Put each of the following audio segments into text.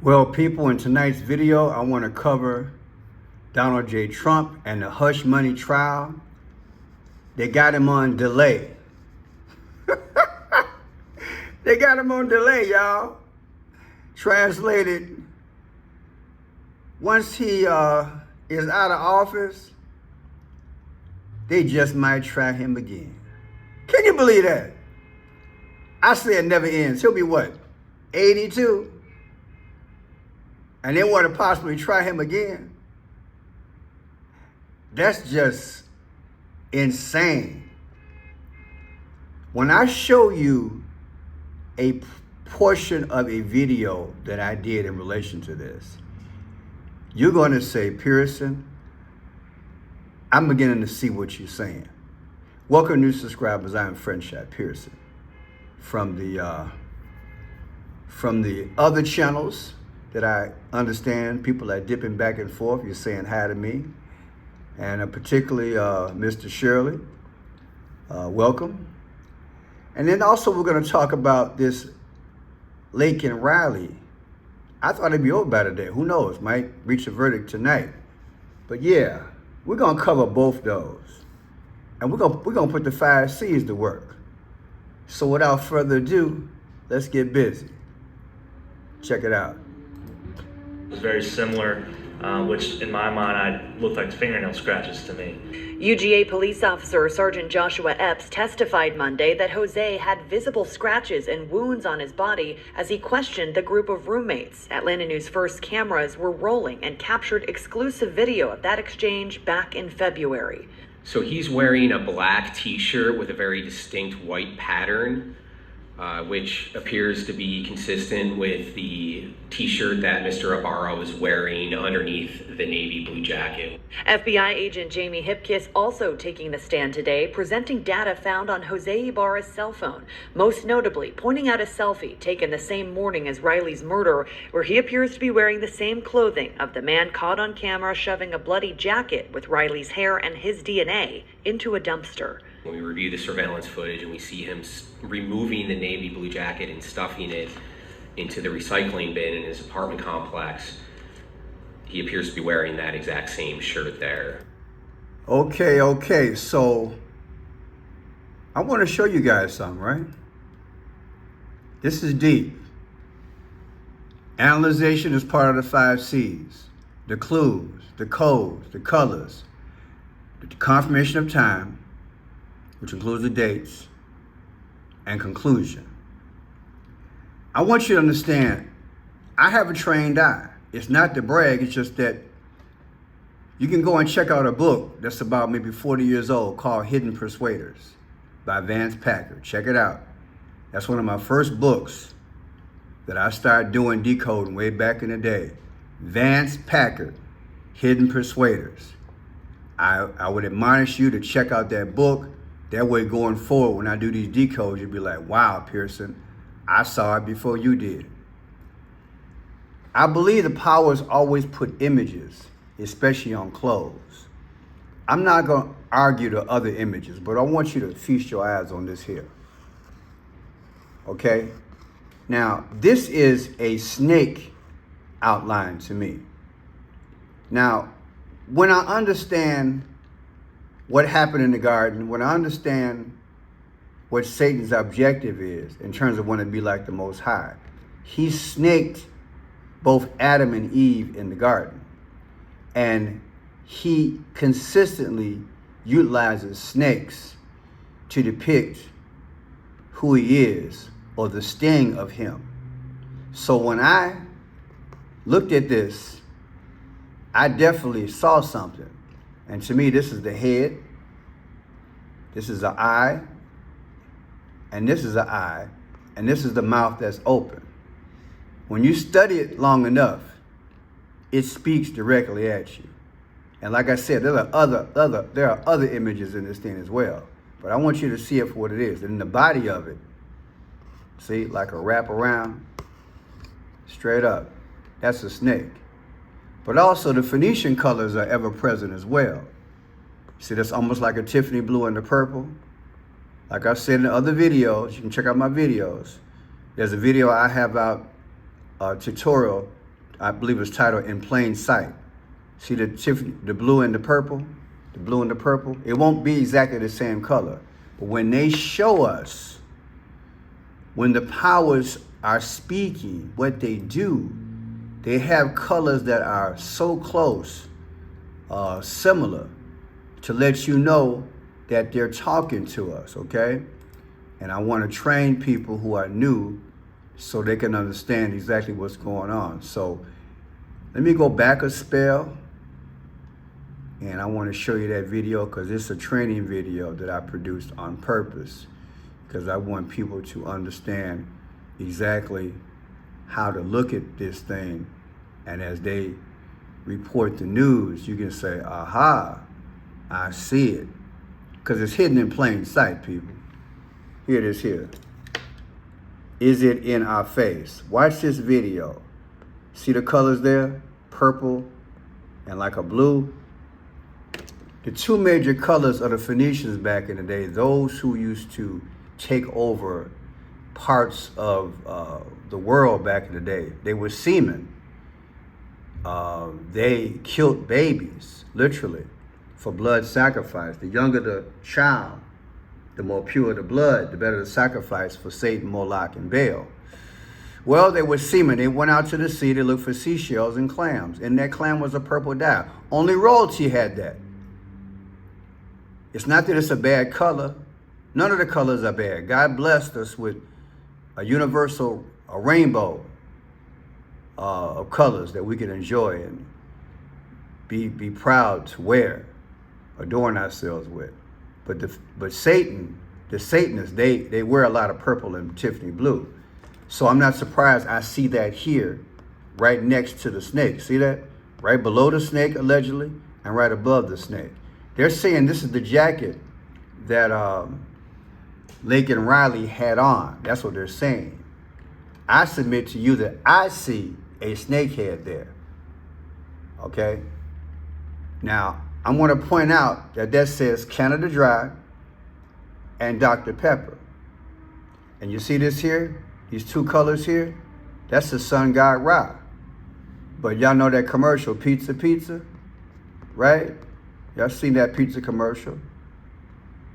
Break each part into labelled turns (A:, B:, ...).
A: Well, people, in tonight's video, I want to cover Donald J. Trump and the hush money trial. They got him on delay. They got him on delay, y'all. Translated, once he is out of office, they just might try him again. Can you believe that? I say it never ends. He'll be what, 82? And they want to possibly try him again? That's just insane. When I show you a portion of a video that I did in relation to this, you're going to say, Pearson, I'm beginning to see what you're saying. Welcome, new subscribers. I'm Friendshot Pearson from the other channels that I understand people are dipping back and forth. You're saying hi to me, and particularly Mr. Shirley. Welcome. And then also we're going to talk about this Lakin Riley. I thought it'd be over by today. Who knows? Might reach a verdict tonight. But yeah, we're going to cover both those. And we're going to put the 5 C's to work. So without further ado, let's get busy. Check it out.
B: It was very similar, which in my mind looked like fingernail scratches to me.
C: UGA police officer Sergeant Joshua Epps testified Monday that Jose had visible scratches and wounds on his body as he questioned the group of roommates. Atlanta News First cameras were rolling and captured exclusive video of that exchange back in February.
D: So he's wearing a black t-shirt with a very distinct white pattern, which appears to be consistent with the t-shirt that Mr. Ibarra was wearing underneath the navy blue jacket.
C: FBI agent Jamie Hipkiss also taking the stand today, presenting data found on Jose Ibarra's cell phone, most notably pointing out a selfie taken the same morning as Riley's murder, where he appears to be wearing the same clothing of the man caught on camera shoving a bloody jacket with Riley's hair and his DNA into a dumpster.
D: When we review the surveillance footage and we see him removing the navy blue jacket and stuffing it into the recycling bin in his apartment complex, he appears to be wearing that exact same shirt there.
A: Okay, so I want to show you guys something, right? This is deep. Analyzation is part of the 5 C's. The clues, the codes, the colors, the confirmation of time, which includes the dates, and conclusion. I want you to understand, I have a trained eye. It's not to brag, it's just that you can go and check out a book that's about maybe 40 years old called Hidden Persuaders by Vance Packard. Check it out. That's one of my first books that I started doing decoding way back in the day. Vance Packard, Hidden Persuaders. I would admonish you to check out that book. That way, going forward, when I do these decodes, you'll be like, wow, Pearson, I saw it before you did. I believe the powers always put images, especially on clothes. I'm not going to argue the other images, but I want you to feast your eyes on this here. Okay? Now, this is a snake outline to me. Now, when I understand what happened in the garden, when I understand what Satan's objective is in terms of wanting to be like the Most High, he snaked both Adam and Eve in the garden. And he consistently utilizes snakes to depict who he is or the sting of him. So when I looked at this, I definitely saw something. And to me, this is the head, this is the eye, and this is the eye, and this is the mouth that's open. When you study it long enough, it speaks directly at you. And like I said, there are other images in this thing as well. But I want you to see it for what it is. And in the body of it, see, like a wrap around, straight up, that's a snake. But also the Phoenician colors are ever present as well. See, that's almost like a Tiffany blue and the purple. Like I've said in other videos, you can check out my videos. There's a video I have out, a tutorial I believe it's titled In Plain Sight. See the blue and the purple? The blue and the purple? It won't be exactly the same color. But when they show us, when the powers are speaking, what they do, they have colors that are so close, similar, to let you know that they're talking to us, okay? And I want to train people who are new so they can understand exactly what's going on. So let me go back a spell, and I want to show you that video because it's a training video that I produced on purpose because I want people to understand exactly how to look at this thing, and as they report the news, you can say, aha, I see it. Because it's hidden in plain sight, people. Here it is here. Is it in our face? Watch this video. See the colors there? Purple and like a blue. The two major colors of the Phoenicians back in the day, those who used to take over parts of the world back in the day, they were seamen. They killed babies, literally, for blood sacrifice. The younger the child, the more pure the blood, the better the sacrifice for Satan, Moloch, and Baal. Well, they were seamen. They went out to the sea to look for seashells and clams. And that clam was a purple dye. Only royalty had that. It's not that it's a bad color. None of the colors are bad. God blessed us with a universal, a rainbow of colors that we can enjoy and be proud to wear, adorn ourselves with. But Satan, the Satanists, they wear a lot of purple and Tiffany blue. So I'm not surprised I see that here, right next to the snake. See that? Right below the snake, allegedly, and right above the snake. They're saying this is the jacket that Lakin and Riley had on. That's what they're saying. I submit to you that I see a snake head there. Okay? Now, I want to point out that says Canada Dry and Dr. Pepper. And you see this here? These two colors here? That's the sun god Ra. But y'all know that commercial, Pizza, right? Y'all seen that pizza commercial?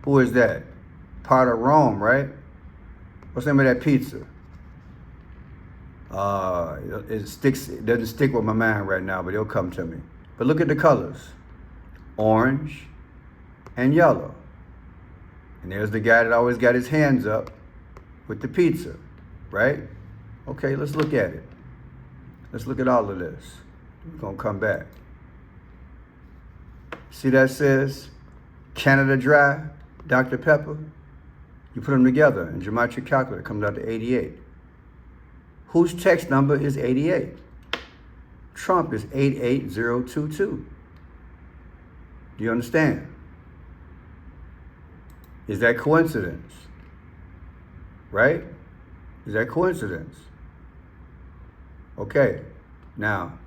A: Who is that? Part of Rome, right? What's the name of that pizza? It doesn't stick with my mind right now, but it'll come to me. But look at the colors. Orange and yellow. And there's the guy that always got his hands up with the pizza, right? Okay, let's look at it. Let's look at all of this. We're gonna come back. See that says Canada Dry, Dr. Pepper? You put them together and geometric calculator comes out to 88. Whose text number is 88? Trump is 88022. Do you understand? Is that coincidence? Right? Is that coincidence? Okay. Now,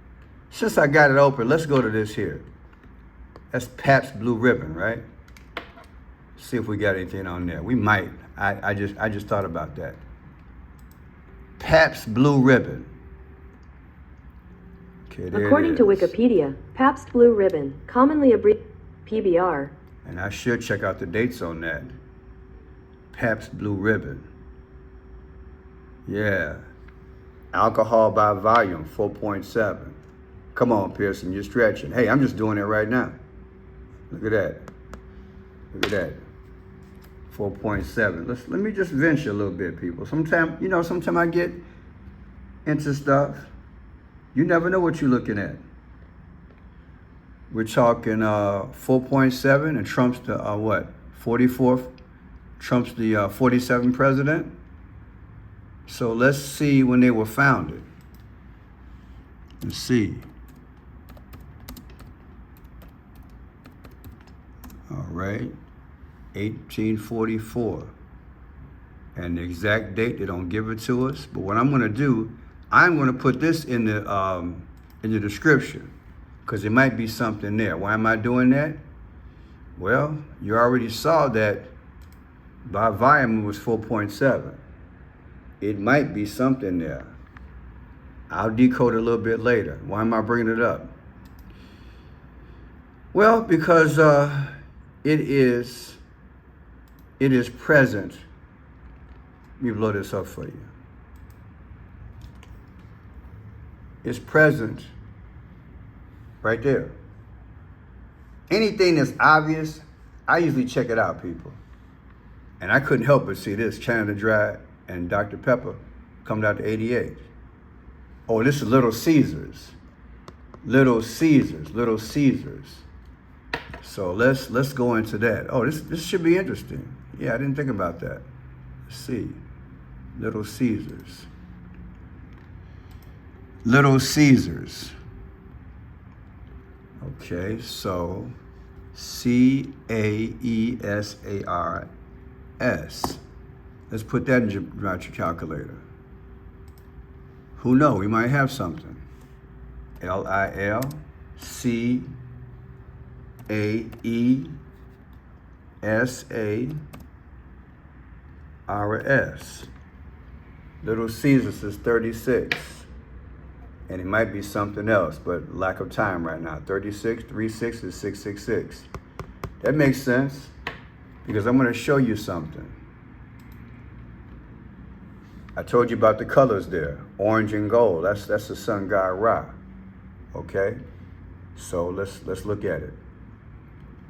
A: since I got it open, let's go to this here. That's Pabst Blue Ribbon, right? See if we got anything on there. We might. I just thought about that. Pabst Blue Ribbon. Okay, there
E: According to Wikipedia, Pabst Blue Ribbon, commonly abbreviated PBR.
A: And I should check out the dates on that. Pabst Blue Ribbon. Yeah. Alcohol by volume, 4.7. Come on, Pearson, you're stretching. Hey, I'm just doing it right now. Look at that. Look at that. 4.7. Let me just venture a little bit, people. Sometimes I get into stuff. You never know what you're looking at. We're talking 4.7, and Trump's the what? 44th. Trump's the 47th president. So let's see when they were founded. Let's see. All right. 1844. And the exact date, they don't give it to us. But what I'm going to do, I'm going to put this in the description because there might be something there. Why am I doing that? Well, you already saw that by volume it was 4.7. It might be something there. I'll decode it a little bit later. Why am I bringing it up? Well, because it is present. Let me blow this up for you. It's present right there. Anything that's obvious, I usually check it out, people. And I couldn't help but see this, Canada Dry and Dr. Pepper coming out to 88. Oh, this is Little Caesars. Little Caesars, Little Caesars. So let's go into that. Oh, this should be interesting. Yeah, I didn't think about that. Let's see. Little Caesars. Little Caesars. Okay, so Caesars. Let's put that in your calculator. Who knows? We might have something. LILCAESARS. Little Caesars is 36. And it might be something else, but lack of time right now. 36, 36 is 666. That makes sense because I'm going to show you something. I told you about the colors there, orange and gold. That's the sun god Ra. Okay, so let's look at it.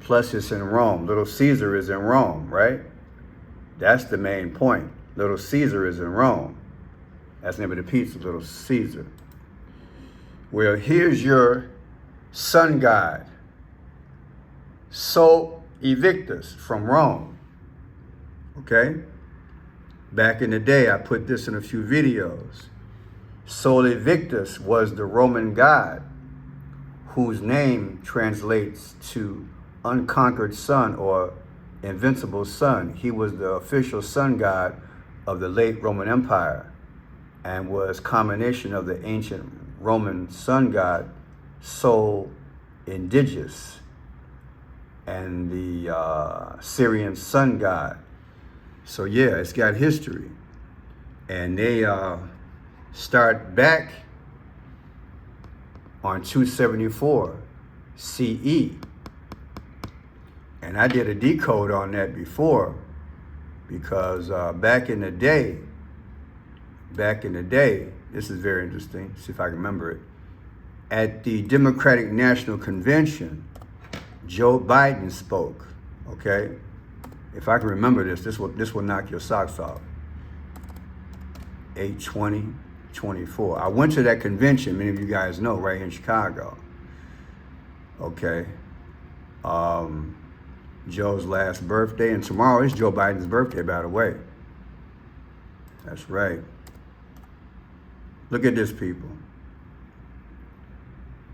A: Plus, it's in Rome. Little Caesar is in Rome, right? That's the main point. Little Caesar is in Rome. That's the name of the pizza, Little Caesar. Well, here's your sun god, Sol Invictus from Rome. Okay? Back in the day, I put this in a few videos. Sol Invictus was the Roman god whose name translates to unconquered sun or invincible sun. He was the official sun god of the late Roman Empire and was combination of the ancient Roman sun god Sol Indigus and the Syrian sun god. So yeah, it's got history. And they start back on 274 CE. And I did a decode on that before because back in the day, this is very interesting, see if I can remember it. At the Democratic National Convention, Joe Biden spoke, okay? If I can remember this will knock your socks off. 8/20/24. I went to that convention, many of you guys know, right here in Chicago. Okay. Joe's last birthday, and tomorrow is Joe Biden's birthday, by the way. That's right. Look at this, people.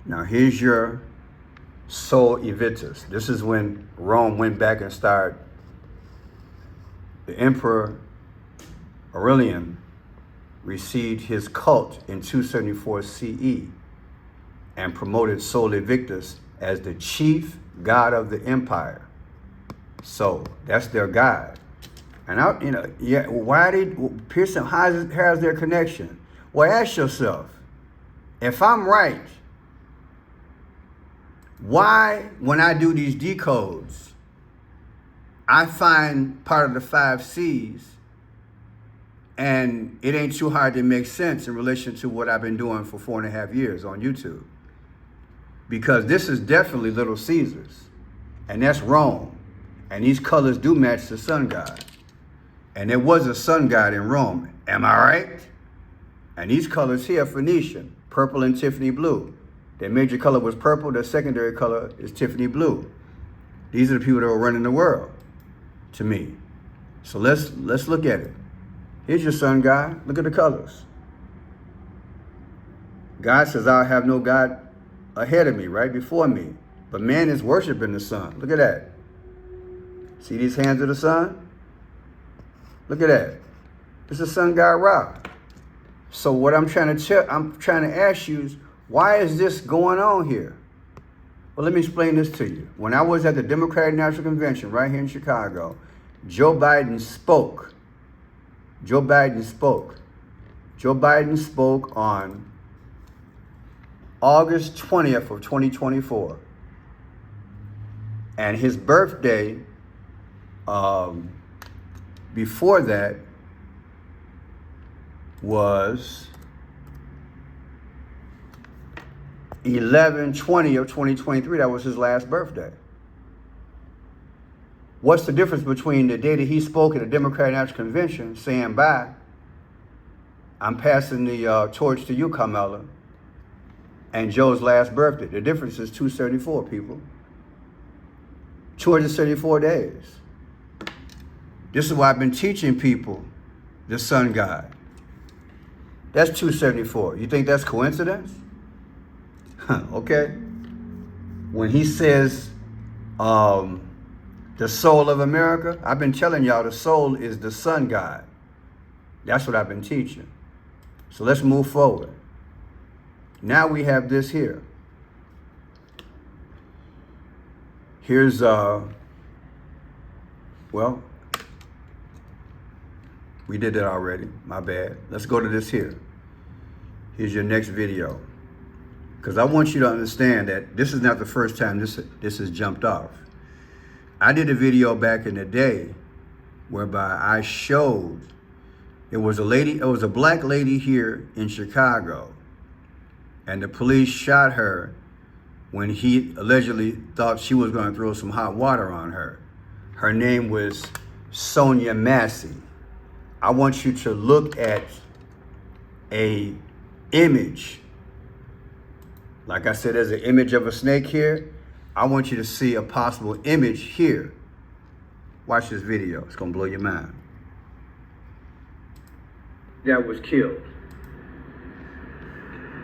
A: Now, here's your Sol Invictus. This is when Rome went back and started. The Emperor Aurelian received his cult in 274 CE and promoted Sol Invictus as the chief god of the empire. So that's their god. And why did Pearson? How's their connection? Well, ask yourself, if I'm right, why, when I do these decodes, I find part of the 5 C's and it ain't too hard to make sense in relation to what I've been doing for 4.5 years on YouTube? Because this is definitely Little Caesars, and that's Rome. And these colors do match the sun god. And there was a sun god in Rome, am I right? And these colors here are Phoenician, purple and Tiffany blue. Their major color was purple, their secondary color is Tiffany blue. These are the people that were running the world, to me. So let's look at it. Here's your sun god, look at the colors. God says, I'll have no God ahead of me, right before me. But man is worshiping the sun, look at that. See these hands of the sun? Look at that. This is sun god Ra. So what I'm trying to ask you is, why is this going on here? Well, let me explain this to you. When I was at the Democratic National Convention right here in Chicago, Joe Biden spoke. Joe Biden spoke on August 20th of 2024. And his birthday, before that, was 11/20 of 2023. That was his last birthday. What's the difference between the day that he spoke at the Democratic National Convention saying, bye, I'm passing the torch to you, Carmela, and Joe's last birthday? The difference is 274, people. 274 days. This is why I've been teaching people the sun god. That's 274. You think that's coincidence? Okay. When he says the soul of America, I've been telling y'all the soul is the sun god. That's what I've been teaching. So let's move forward. Now we have this here. Here's, well, we did that already. My bad. Let's go to this here. Here's your next video. Because I want you to understand that this is not the first time this has jumped off. I did a video back in the day whereby I showed it was a black lady here in Chicago, and the police shot her when he allegedly thought she was going to throw some hot water on her. Her name was Sonia Massey. I want you to look at a image. Like I said, there's an image of a snake here. I want you to see a possible image here. Watch this video. It's going to blow your mind. That was killed.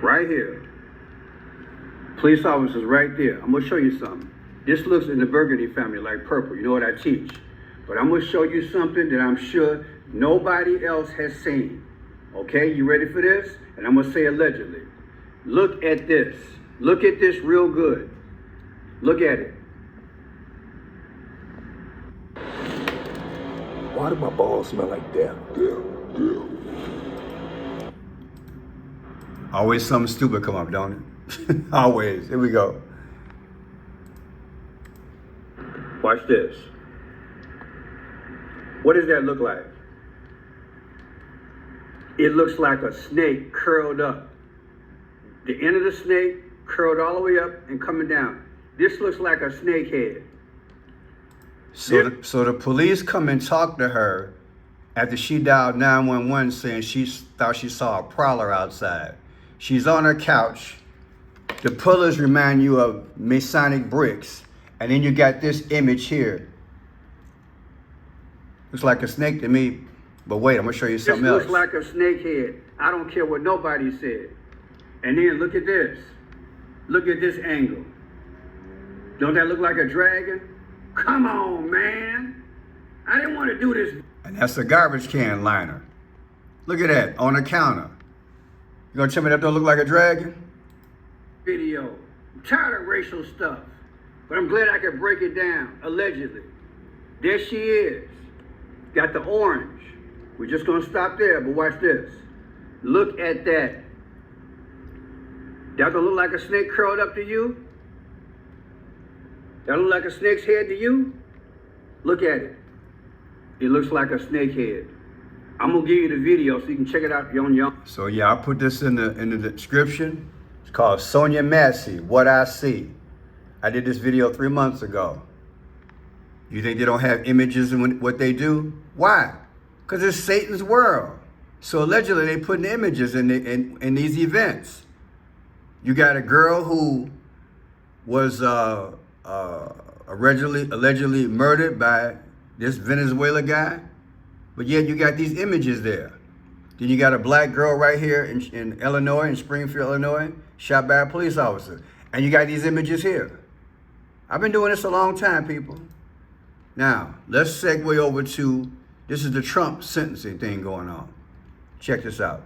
A: Right here. Police officers right there. I'm going to show you something. This looks in the Burgundy family like purple. You know what I teach. But I'm going to show you something that I'm sure nobody else has seen. Okay, you ready for this? And I'm going to say allegedly. Look at this. Look at this real good. Look at it.
F: Why do my balls smell like death?
A: Always something stupid come up, don't it? Always. Here we go. Watch this. What does that look like? It looks like a snake curled up. The end of the snake curled all the way up and coming down. This looks like a snake head. So the police come and talk to her after she dialed 911 saying she thought she saw a prowler outside. She's on her couch. The pillars remind you of Masonic bricks. And then you got this image here. Looks like a snake to me. But wait, I'm going to show you something else.
G: This looks like a snake head. I don't care what nobody said. And then look at this. Look at this angle. Don't that look like a dragon? Come on, man. I didn't want to do this.
A: And that's a garbage can liner. Look at that, on the counter. You gonna tell me that don't look like a dragon?
G: Video. I'm tired of racial stuff. But I'm glad I could break it down, allegedly. There she is. Got the orange. We're just gonna stop there, but watch this. Look at that. That don't look like a snake curled up to you? That look like a snake's head to you? Look at it. It looks like a snake head. I'm gonna give you the video so you can check it out on your own.
A: So yeah, I'll put this in the description. It's called Sonia Massey, What I See. I did this video 3 months ago. You think they don't have images in what they do? Why? Because it's Satan's world. So allegedly they putting images in these events. You got a girl who was allegedly murdered by this Venezuela guy, but yet you got these images there. Then you got a black girl right here in Illinois, in Springfield, Illinois, shot by a police officer. And you got these images here. I've been doing this a long time, people. Now, let's segue over to, this is the Trump sentencing thing going on. Check this out.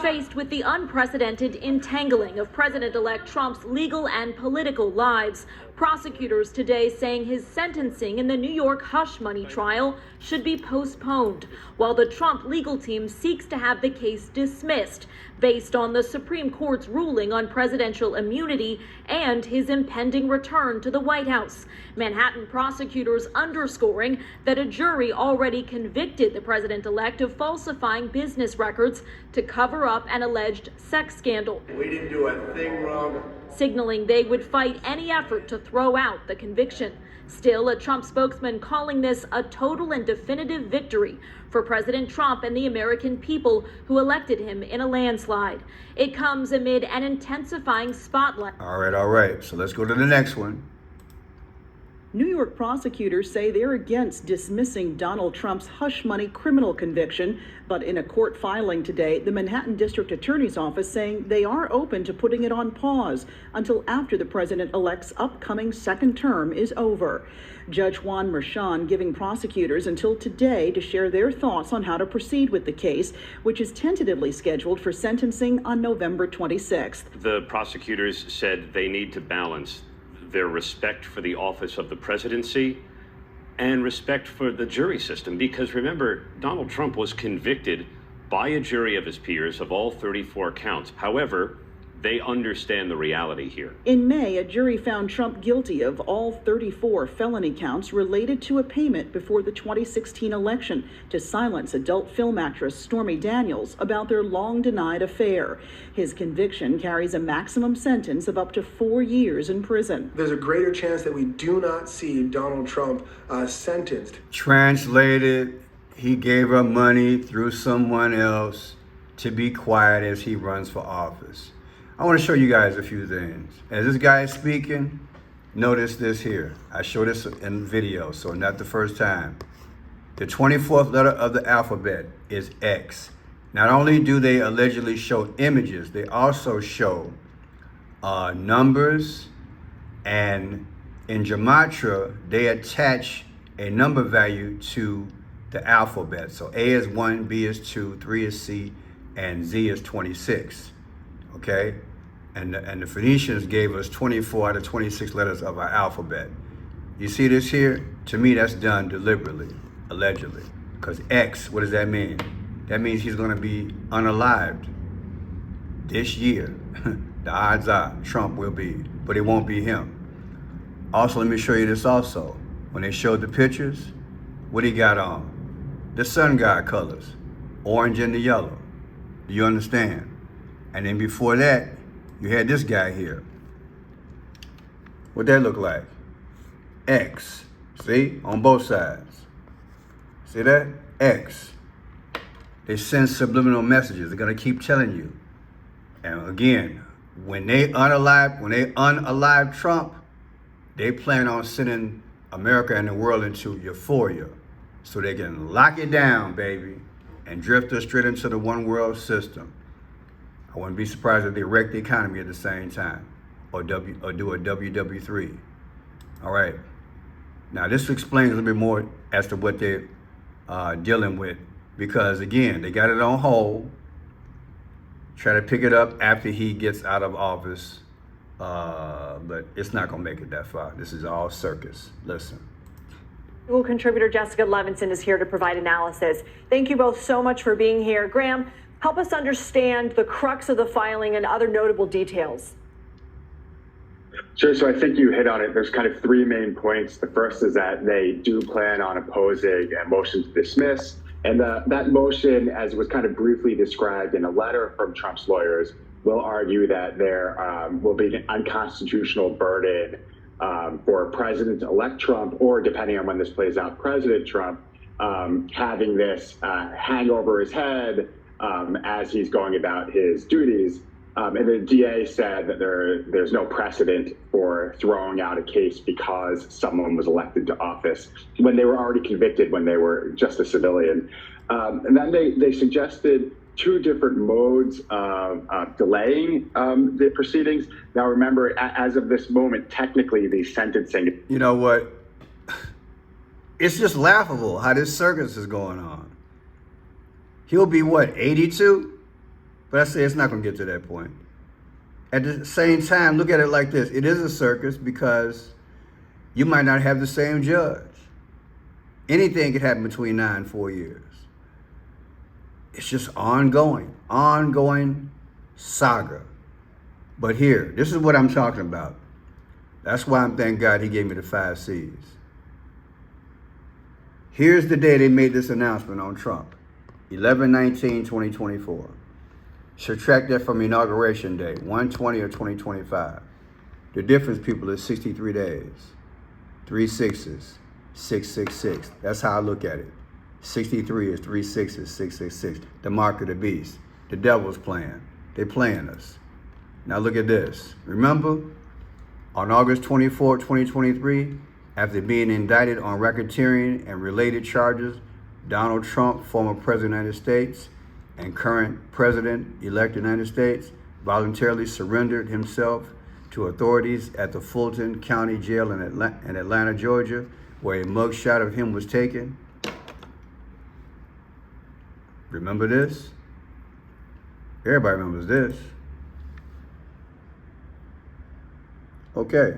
H: Faced with the unprecedented entangling of President-elect Trump's legal and political lives, Prosecutors today saying his sentencing in the New York hush money trial should be postponed, while the Trump legal team seeks to have the case dismissed based on the Supreme Court's ruling on presidential immunity and his impending return to the White House. Manhattan prosecutors underscoring that a jury already convicted the president-elect of falsifying business records to cover up an alleged sex scandal.
F: We didn't do a thing wrong.
H: Signaling they would fight any effort to throw out the conviction. Still, a Trump spokesman calling this a total and definitive victory for President Trump and the American people who elected him in a landslide. It comes amid an intensifying spotlight.
A: All right. So let's go to the next one.
I: New York prosecutors say they're against dismissing Donald Trump's hush money criminal conviction, but in a court filing today, the Manhattan District Attorney's Office saying they are open to putting it on pause until after the president-elect's upcoming second term is over. Judge Juan Merchan giving prosecutors until today to share their thoughts on how to proceed with the case, which is tentatively scheduled for sentencing on November 26th.
J: The prosecutors said they need to balance their respect for the office of the presidency and respect for the jury system. Because remember, Donald Trump was convicted by a jury of his peers of all 34 counts. However, they understand the reality here.
I: In May, a jury found Trump guilty of all 34 felony counts related to a payment before the 2016 election to silence adult film actress Stormy Daniels about their long-denied affair. His conviction carries a maximum sentence of up to 4 years in prison.
K: There's a greater chance that we do not see Donald Trump sentenced.
A: Translated, he gave her money through someone else to be quiet as he runs for office. I want to show you guys a few things. As this guy is speaking, notice this here. I show this in video, so not the first time. The 24th letter of the alphabet is X. Not only do they allegedly show images, they also show numbers, and in Gematria, they attach a number value to the alphabet. So A is 1, B is 2, 3 is C, and Z is 26. Okay? And the Phoenicians gave us 24 out of 26 letters of our alphabet. You see this here? To me, that's done deliberately, allegedly. Because X, what does that mean? That means he's going to be unalived this year. The odds are Trump will be, but it won't be him. Also, let me show you this also. When they showed the pictures, what he got on? The sun god colors, orange and the yellow. Do you understand? And then before that, you had this guy here. What that look like? X. See? On both sides. See that? X. They send subliminal messages. They're gonna keep telling you. And again, when they unalive Trump, they plan on sending America and the world into euphoria so they can lock it down, baby, and drift us straight into the one world system. I wouldn't be surprised if they wreck the economy at the same time or do a WW3. All right. Now, this explains a little bit more as to what they're dealing with, because, again, they got it on hold, try to pick it up after he gets out of office, but it's not going to make it that far. This is all circus. Listen.
L: Google contributor Jessica Levinson is here to provide analysis. Thank you both so much for being here. Graham, help us understand the crux of the filing and other notable details.
M: Sure. So I think you hit on it. There's kind of three main points. The first is that they do plan on opposing a motion to dismiss. And that motion, as was kind of briefly described in a letter from Trump's lawyers, will argue that there will be an unconstitutional burden for President-elect Trump, or depending on when this plays out, President Trump, having this hang over his head as he's going about his duties. And the DA said that there's no precedent for throwing out a case because someone was elected to office when they were already convicted when they were just a civilian. And then they suggested two different modes of delaying the proceedings. Now, remember, as of this moment, technically the sentencing.
A: You know what? It's just laughable how this circus is going on. He'll be what, 82? But I say it's not going to get to that point. At the same time, look at it like this. It is a circus because You might not have the same judge. Anything could happen between now and 4 years. It's just ongoing saga. But here, this is what I'm talking about. That's why I'm thank God he gave me the 5 C's. Here's the day they made this announcement on Trump. 11/19/2024. Subtract that from Inauguration Day, 1/20 of 2025. The difference, people, is 63 days. 3 6s, 666. That's how I look at it. 63 is 3 6s, 666. The mark of the beast. The devil's plan. They playing us. Now look at this. Remember, on August 24, 2023, after being indicted on racketeering and related charges, Donald Trump, former President of the United States and current President-elect of the United States, voluntarily surrendered himself to authorities at the Fulton County Jail in Atlanta, Georgia, where a mugshot of him was taken. Remember this? Everybody remembers this. Okay.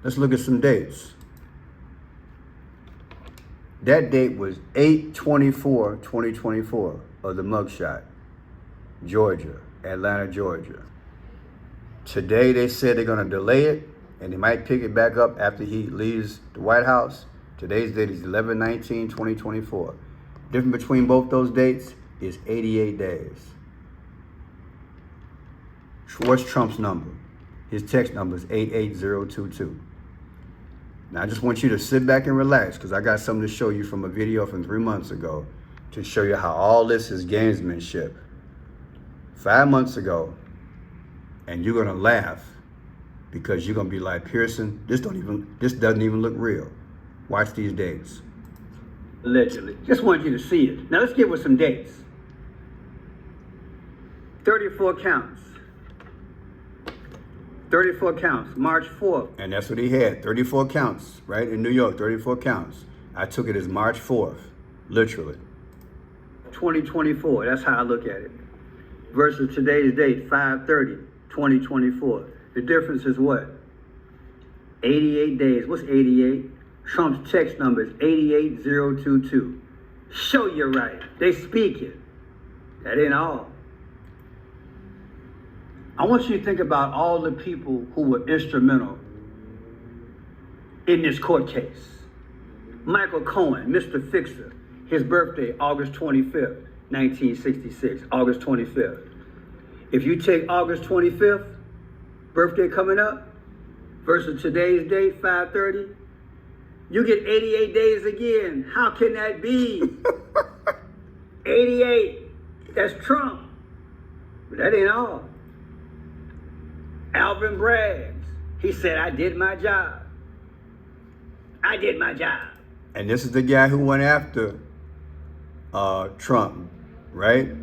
A: Let's look at some dates. That date was 8/24/2024 of the mugshot, Georgia, Atlanta, Georgia. Today they said they're going to delay it and they might pick it back up after he leaves the White House. Today's date is 11/19/2024. Difference between both those dates is 88 days. What's Trump's number? His text number is 88022. Now, I just want you to sit back and relax because I got something to show you from a video from 3 months ago to show you how all this is gamesmanship. 5 months ago, and you're going to laugh because you're going to be like, Pearson, this doesn't even look real. Watch these dates. Allegedly. Just want you to see it. Now, let's get with some dates. 34 counts. 34 counts, March 4th. And that's what he had, 34 counts, right? In New York, 34 counts. I took it as March 4th, literally. 2024, that's how I look at it. Versus today's date, 5/30/2024. The difference is what? 88 days. What's 88? Trump's text number is 88022. Show you're right. They speak it. That ain't all. I want you to think about all the people who were instrumental in this court case. Michael Cohen, Mr. Fixer, his birthday, August 25th, 1966, August 25th. If you take August 25th, birthday coming up, versus today's date, 5/30, you get 88 days again. How can that be? 88, that's Trump. But that ain't all. Alvin Braggs, he said, I did my job. I did my job. And this is the guy who went after Trump, right?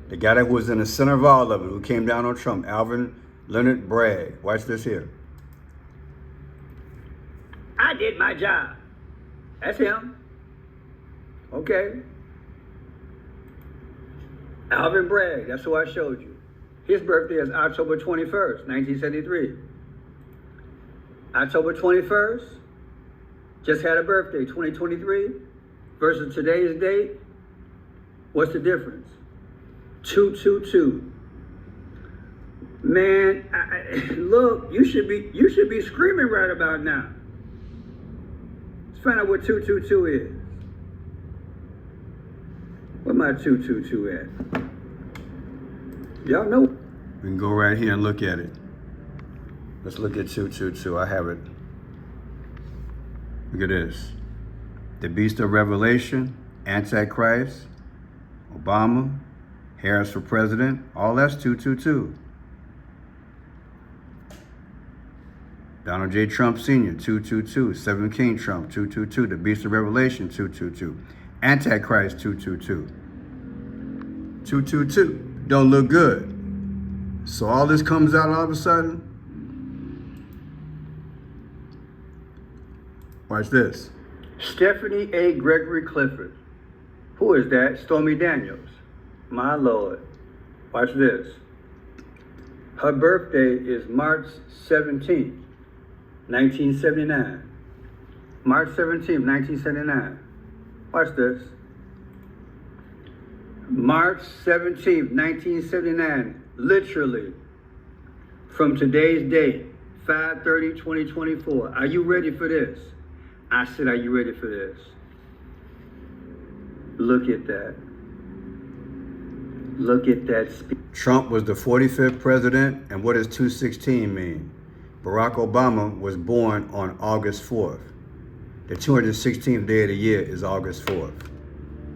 A: The guy that was in the center of all of it, who came down on Trump, Alvin Leonard Bragg. Watch this here. I did my job. That's him. Okay. Alvin Bragg, that's who I showed you. His birthday is October 21st, 1973. October 21st, just had a birthday, 2023, versus today's date. What's the difference? 222. Man, look, you should be screaming right about now. Let's find out what 222 is. Where my 222 at? Y'all know. We can go right here and look at it. Let's look at 222. I have it. Look at this. The Beast of Revelation, Antichrist, Obama, Harris for President. All that's 222. Donald J. Trump Sr., 222. 7 King Trump, 222. The Beast of Revelation, 222. Antichrist, 222. 222. Don't look good. So all this comes out all of a sudden. Watch this. Stephanie A. Gregory Clifford. Who is that? Stormy Daniels. My Lord. Watch this. Her birthday is March 17th. 1979. March 17th, 1979. Watch this. March 17th, 1979. Literally, from today's date, 5/30/2024. Are you ready for this? I said, are you ready for this? Look at that. Look at that. Trump was the 45th president, and what does 216 mean? Barack Obama was born on August 4th. The 216th day of the year is August 4th.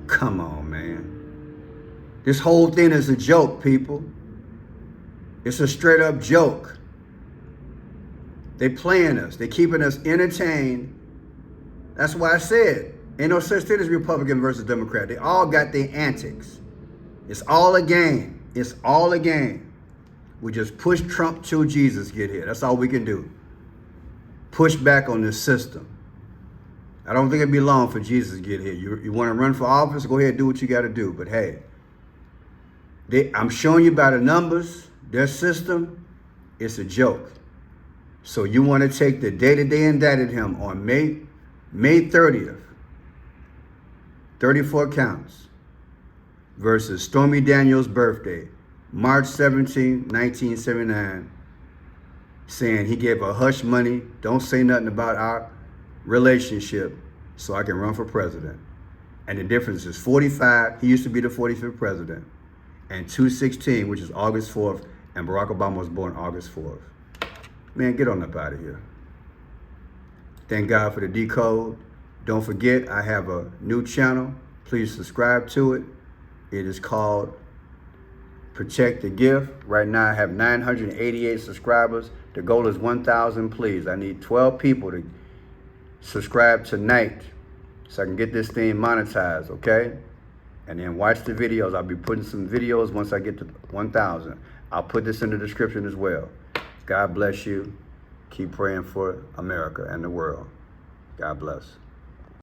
A: Come on, man. This whole thing is a joke, people. It's a straight up joke. They playing us. They keeping us entertained. That's why I said, ain't no such thing as Republican versus Democrat. They all got their antics. It's all a game. It's all a game. We just push Trump till Jesus get here. That's all we can do. Push back on this system. I don't think it'd be long for Jesus to get here. You want to run for office? Go ahead, do what you got to do. But hey, I'm showing you by the numbers, their system, it's a joke. So you want to take the day that they indicted him on May 30th, 34 counts, versus Stormy Daniels' birthday, March 17, 1979, saying he gave her hush money, don't say nothing about our relationship so I can run for president. And the difference is 45, he used to be the 45th president, and 216, which is August 4th, and Barack Obama was born August 4th. Man, get on up out of here. Thank God for the Decode. Don't forget, I have a new channel. Please subscribe to it. It is called Protect the Gift. Right now I have 988 subscribers. The goal is 1,000, please. I need 12 people to subscribe tonight so I can get this thing monetized, okay? And then watch the videos. I'll be putting some videos once I get to 1,000. I'll put this in the description as well. God bless you. Keep praying for America and the world. God bless.